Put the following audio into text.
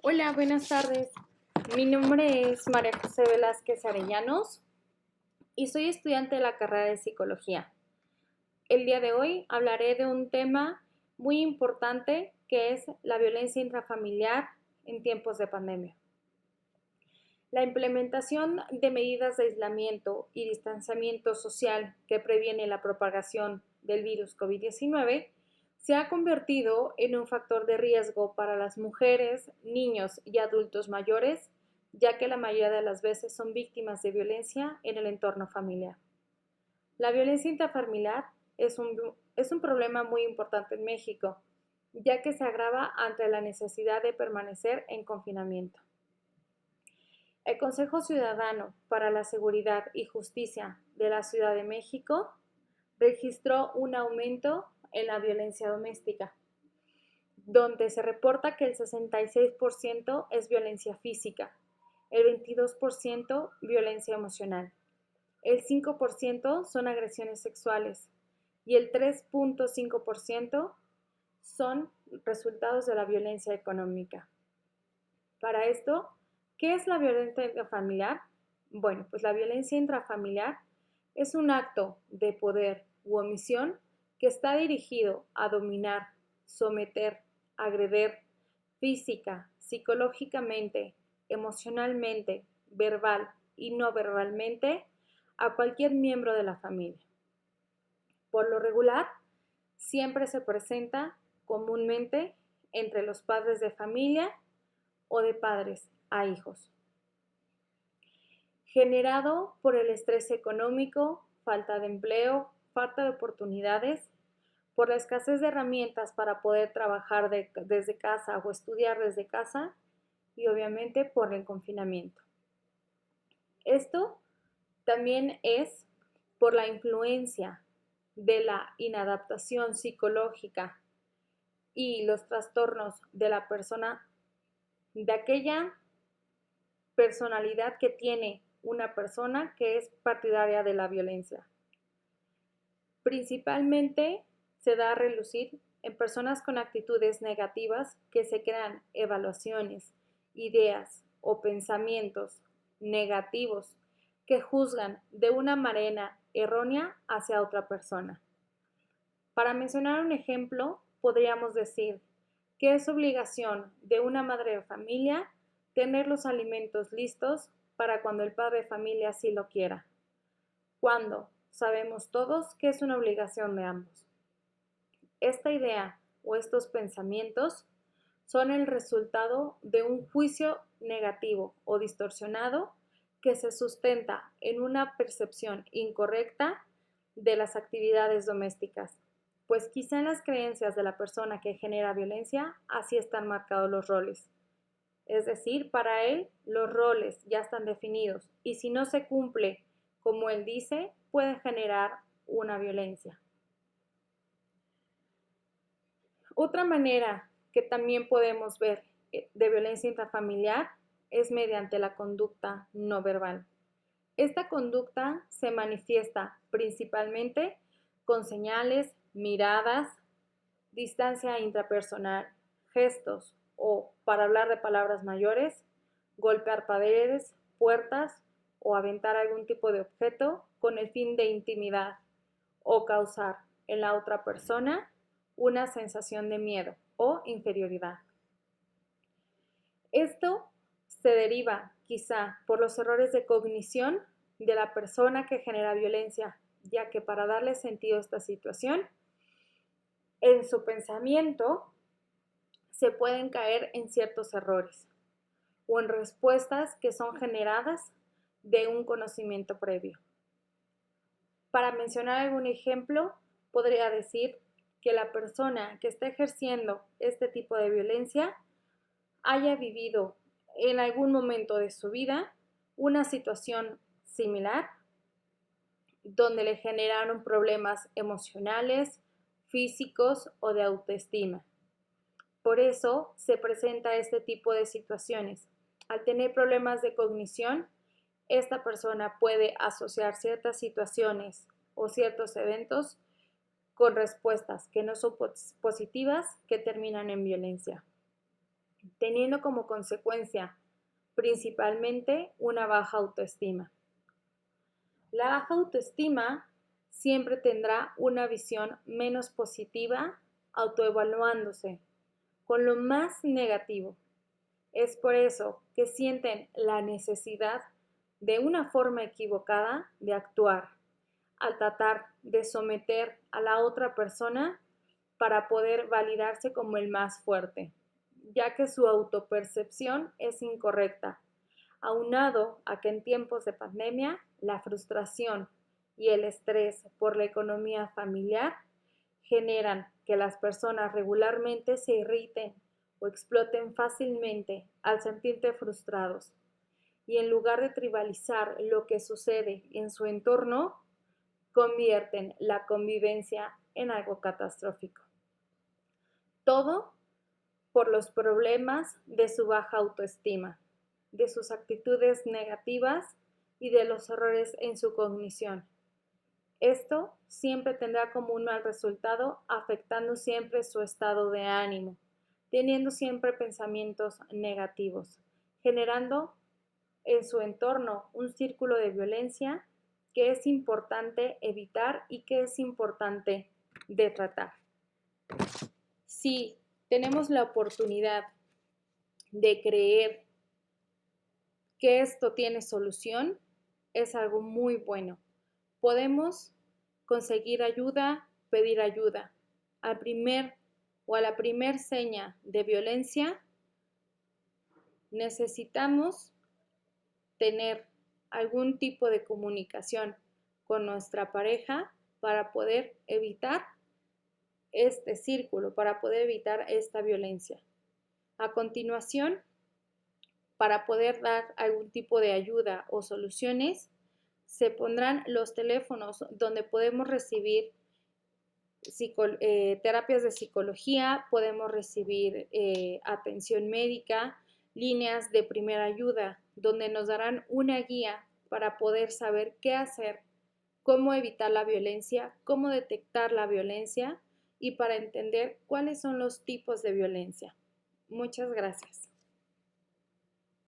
Hola, buenas tardes. Mi nombre es María José Velázquez Arellanos y soy estudiante de la carrera de Psicología. El día de hoy hablaré de un tema muy importante que es la violencia intrafamiliar en tiempos de pandemia. La implementación de medidas de aislamiento y distanciamiento social que previene la propagación del virus COVID-19 se ha convertido en un factor de riesgo para las mujeres, niños y adultos mayores, ya que la mayoría de las veces son víctimas de violencia en el entorno familiar. La violencia intrafamiliar es un problema muy importante en México, ya que se agrava ante la necesidad de permanecer en confinamiento. El Consejo Ciudadano para la Seguridad y Justicia de la Ciudad de México registró un aumento en la violencia doméstica, donde se reporta que el 66% es violencia física, el 22% violencia emocional, el 5% son agresiones sexuales y el 3.5% son resultados de la violencia económica. Para esto, ¿qué es la violencia intrafamiliar? Bueno, pues la violencia intrafamiliar es un acto de poder u omisión que está dirigido a dominar, someter, agreder física, psicológicamente, emocionalmente, verbal y no verbalmente a cualquier miembro de la familia. Por lo regular, siempre se presenta comúnmente entre los padres de familia o de padres a hijos. Generado por el estrés económico, falta de empleo, falta de oportunidades, por la escasez de herramientas para poder trabajar desde casa o estudiar desde casa y obviamente por el confinamiento. Esto también es por la influencia de la inadaptación psicológica y los trastornos de la persona, de aquella personalidad que tiene una persona que es partidaria de la violencia. Principalmente se da a relucir en personas con actitudes negativas que se crean evaluaciones, ideas o pensamientos negativos que juzgan de una manera errónea hacia otra persona. Para mencionar un ejemplo, podríamos decir que es obligación de una madre de familia tener los alimentos listos para cuando el padre de familia así lo quiera, cuando sabemos todos que es una obligación de ambos. Esta idea o estos pensamientos son el resultado de un juicio negativo o distorsionado que se sustenta en una percepción incorrecta de las actividades domésticas, pues quizá en las creencias de la persona que genera violencia así están marcados los roles. Es decir, para él los roles ya están definidos y si no se cumple como él dice, puede generar una violencia. Otra manera que también podemos ver de violencia intrafamiliar es mediante la conducta no verbal. Esta conducta se manifiesta principalmente con señales, miradas, distancia intrapersonal, gestos o, para hablar de palabras mayores, golpear paredes, puertas o aventar algún tipo de objeto con el fin de intimidar o causar en la otra persona una sensación de miedo o inferioridad. Esto se deriva quizá por los errores de cognición de la persona que genera violencia, ya que para darle sentido a esta situación, en su pensamiento se pueden caer en ciertos errores o en respuestas que son generadas de un conocimiento previo. Para mencionar algún ejemplo, podría decir que la persona que está ejerciendo este tipo de violencia haya vivido en algún momento de su vida una situación similar donde le generaron problemas emocionales, físicos o de autoestima. Por eso se presenta este tipo de situaciones. Al tener problemas de cognición, esta persona puede asociar ciertas situaciones o ciertos eventos con respuestas que no son positivas que terminan en violencia. teniendo como consecuencia principalmente una baja autoestima. La baja autoestima siempre tendrá una visión menos positiva, autoevaluándose con lo más negativo. Es por eso que sienten la necesidad de una forma equivocada de actuar, al tratar de someter a la otra persona para poder validarse como el más fuerte, ya que su autopercepción es incorrecta, aunado a que en tiempos de pandemia la frustración y el estrés por la economía familiar generan que las personas regularmente se irriten o exploten fácilmente al sentirse frustrados y en lugar de tribalizar lo que sucede en su entorno, convierten la convivencia en algo catastrófico. Todo por los problemas de su baja autoestima, de sus actitudes negativas y de los errores en su cognición. Esto siempre tendrá como un mal resultado, afectando siempre su estado de ánimo, teniendo siempre pensamientos negativos, generando en su entorno un círculo de violencia que es importante evitar y que es importante de tratar. Si tenemos la oportunidad de creer que esto tiene solución, es algo muy bueno. Podemos conseguir ayuda, pedir ayuda. Al primer o a la primer seña de violencia, necesitamos tener algún tipo de comunicación con nuestra pareja para poder evitar este círculo, para poder evitar esta violencia. A continuación, para poder dar algún tipo de ayuda o soluciones, se pondrán los teléfonos donde podemos recibir terapias de psicología, podemos recibir atención médica, líneas de primera ayuda, donde nos darán una guía para poder saber qué hacer, cómo evitar la violencia, cómo detectar la violencia y para entender cuáles son los tipos de violencia. Muchas gracias.